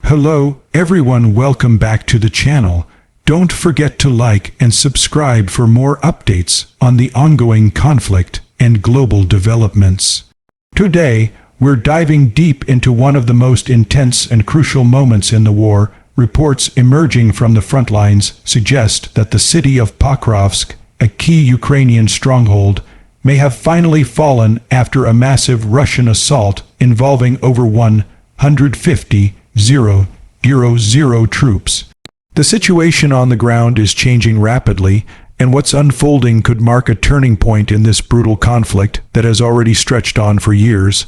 Hello, everyone, welcome back to the channel. Don't forget to like and subscribe for more updates on the ongoing conflict and global developments. Today, we're diving deep into one of the most intense and crucial moments in the war. Reports emerging from the front lines suggest that the city of Pokrovsk, a key Ukrainian stronghold, may have finally fallen after a massive Russian assault involving over 150,000 troops. The situation on the ground is changing rapidly, and what's unfolding could mark a turning point in this brutal conflict that has already stretched on for years.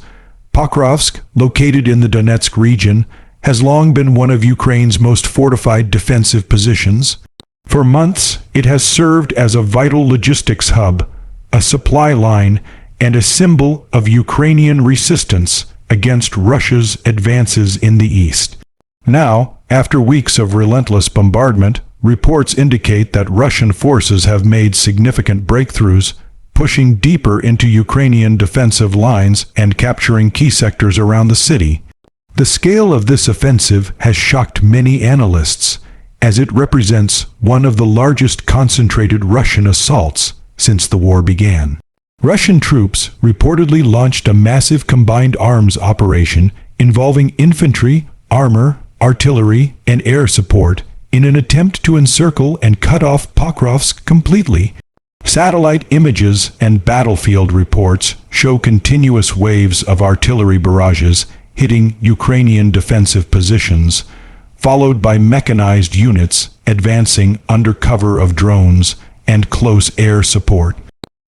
Pokrovsk, located in the Donetsk region, has long been one of Ukraine's most fortified defensive positions. For months, it has served as a vital logistics hub, a supply line, and a symbol of Ukrainian resistance against Russia's advances in the east. Now, after weeks of relentless bombardment, reports indicate that Russian forces have made significant breakthroughs, pushing deeper into Ukrainian defensive lines and capturing key sectors around the city. The scale of this offensive has shocked many analysts, as it represents one of the largest concentrated Russian assaults since the war began. Russian troops reportedly launched a massive combined arms operation involving infantry, armor, artillery, and air support in an attempt to encircle and cut off Pokrovsk completely. Satellite images and battlefield reports show continuous waves of artillery barrages hitting Ukrainian defensive positions, followed by mechanized units advancing under cover of drones and close air support.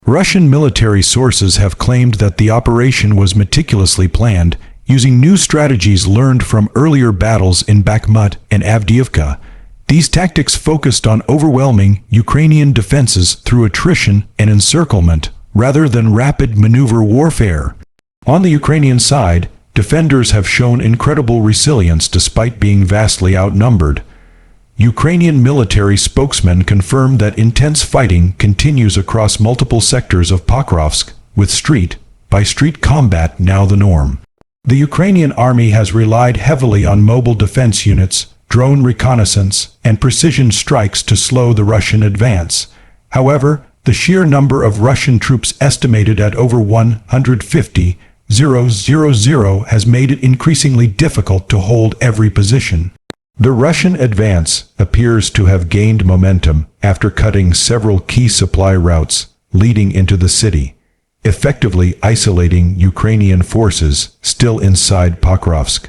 Russian military sources have claimed that the operation was meticulously planned, using new strategies learned from earlier battles in Bakhmut and Avdiivka. These tactics focused on overwhelming Ukrainian defenses through attrition and encirclement, rather than rapid maneuver warfare. On the Ukrainian side, defenders have shown incredible resilience despite being vastly outnumbered. Ukrainian military spokesmen confirmed that intense fighting continues across multiple sectors of Pokrovsk, with street-by-street combat now the norm. The Ukrainian army has relied heavily on mobile defense units, drone reconnaissance, and precision strikes to slow the Russian advance. However, the sheer number of Russian troops, estimated at over 150,000, has made it increasingly difficult to hold every position. The Russian advance appears to have gained momentum after cutting several key supply routes leading into the city, effectively isolating Ukrainian forces still inside Pokrovsk.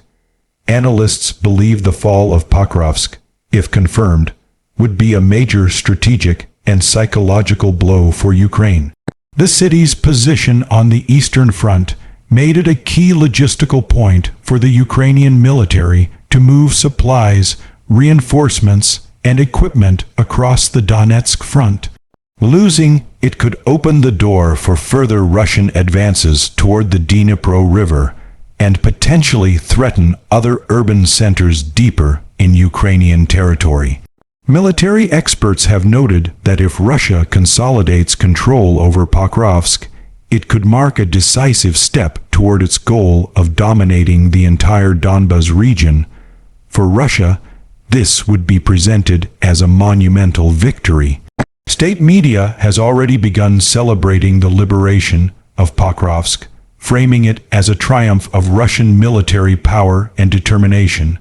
Analysts believe the fall of Pokrovsk, if confirmed, would be a major strategic and psychological blow for Ukraine. The city's position on the Eastern Front made it a key logistical point for the Ukrainian military to move supplies, reinforcements, and equipment across the Donetsk front. Losing it could open the door for further Russian advances toward the Dnipro River and potentially threaten other urban centers deeper in Ukrainian territory. Military experts have noted that if Russia consolidates control over Pokrovsk, it could mark a decisive step toward its goal of dominating the entire Donbas region. For Russia, this would be presented as a monumental victory. State media has already begun celebrating the liberation of Pokrovsk, framing it as a triumph of Russian military power and determination.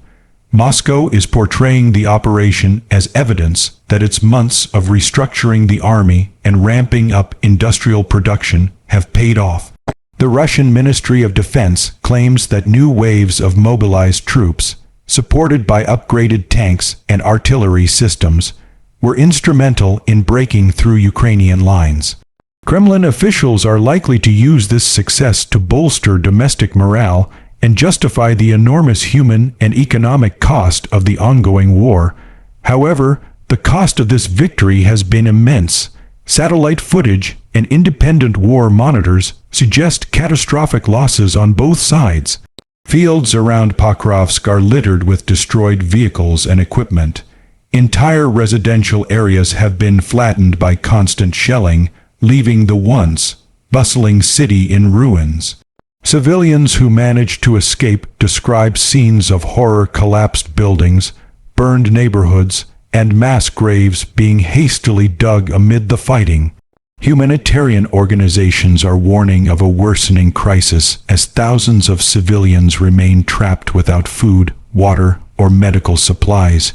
Moscow is portraying the operation as evidence that its months of restructuring the army and ramping up industrial production have paid off. The Russian Ministry of Defense claims that new waves of mobilized troops, supported by upgraded tanks and artillery systems, were instrumental in breaking through Ukrainian lines. Kremlin officials are likely to use this success to bolster domestic morale and justify the enormous human and economic cost of the ongoing war. However, the cost of this victory has been immense. Satellite footage and independent war monitors suggest catastrophic losses on both sides. Fields around Pokrovsk are littered with destroyed vehicles and equipment. Entire residential areas have been flattened by constant shelling, leaving the once bustling city in ruins. Civilians who managed to escape describe scenes of horror: collapsed buildings, burned neighborhoods, and mass graves being hastily dug amid the fighting. Humanitarian organizations are warning of a worsening crisis as thousands of civilians remain trapped without food, water, or medical supplies.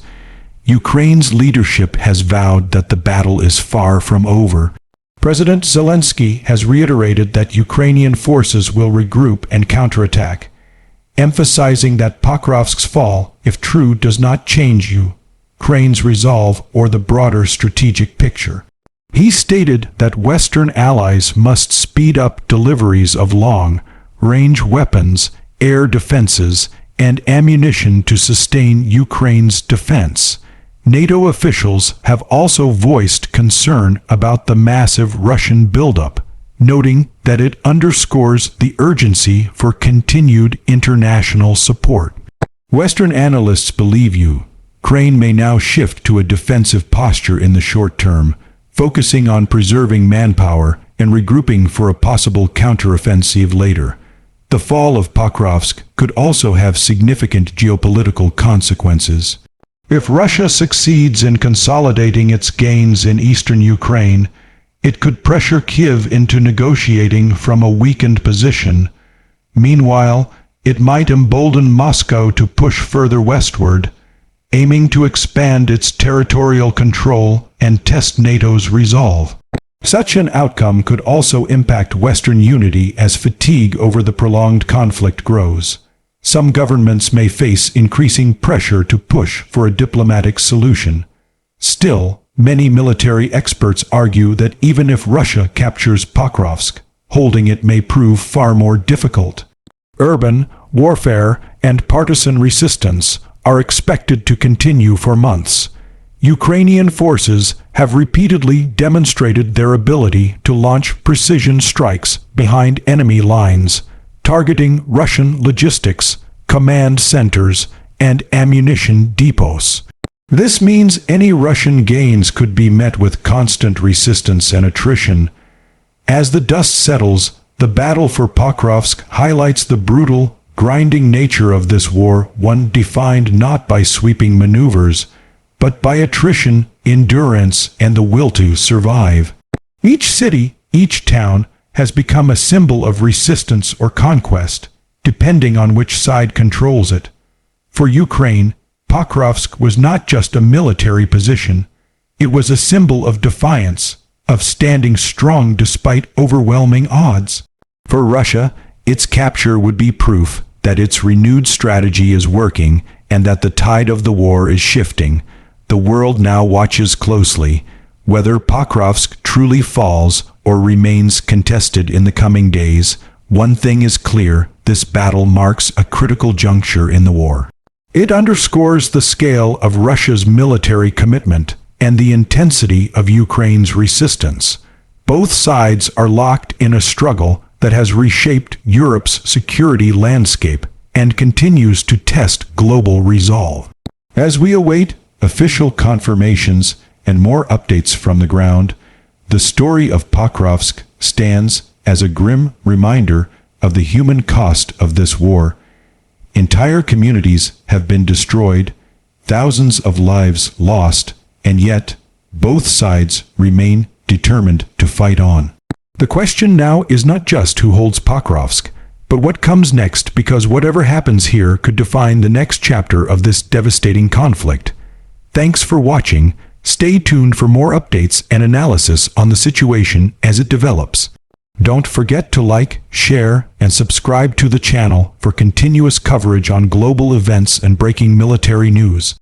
Ukraine's leadership has vowed that the battle is far from over. President Zelensky has reiterated that Ukrainian forces will regroup and counterattack, emphasizing that Pokrovsk's fall, if true, does not change Ukraine's resolve or the broader strategic picture. He stated that Western allies must speed up deliveries of long-range weapons, air defenses, and ammunition to sustain Ukraine's defense. NATO officials have also voiced concern about the massive Russian buildup, noting that it underscores the urgency for continued international support. Western analysts believe Ukraine may now shift to a defensive posture in the short term, focusing on preserving manpower and regrouping for a possible counteroffensive later. The fall of Pokrovsk could also have significant geopolitical consequences. If Russia succeeds in consolidating its gains in eastern Ukraine, it could pressure Kyiv into negotiating from a weakened position. Meanwhile, it might embolden Moscow to push further westward, aiming to expand its territorial control and test NATO's resolve. Such an outcome could also impact Western unity as fatigue over the prolonged conflict grows. Some governments may face increasing pressure to push for a diplomatic solution. Still, many military experts argue that even if Russia captures Pokrovsk, holding it may prove far more difficult. Urban warfare and partisan resistance are expected to continue for months. Ukrainian forces have repeatedly demonstrated their ability to launch precision strikes behind enemy lines, targeting Russian logistics, command centers, and ammunition depots. This means any Russian gains could be met with constant resistance and attrition. As the dust settles, the battle for Pokrovsk highlights the brutal, grinding nature of this war, one defined not by sweeping maneuvers, but by attrition, endurance, and the will to survive. Each city, each town, has become a symbol of resistance or conquest, depending on which side controls it. For Ukraine, Pokrovsk was not just a military position, it was a symbol of defiance, of standing strong despite overwhelming odds. For Russia, its capture would be proof that its renewed strategy is working and that the tide of the war is shifting. The world now watches closely. Whether Pokrovsk truly falls or remains contested in the coming days, one thing is clear: this battle marks a critical juncture in the war. It underscores the scale of Russia's military commitment and the intensity of Ukraine's resistance. Both sides are locked in a struggle that has reshaped Europe's security landscape and continues to test global resolve. As we await official confirmations and more updates from the ground, the story of Pokrovsk stands as a grim reminder of the human cost of this war. Entire communities have been destroyed, thousands of lives lost, and yet both sides remain determined to fight on. The question now is not just who holds Pokrovsk, but what comes next, because whatever happens here could define the next chapter of this devastating conflict. Thanks for watching. Stay tuned for more updates and analysis on the situation as it develops. Don't forget to like, share, and subscribe to the channel for continuous coverage on global events and breaking military news.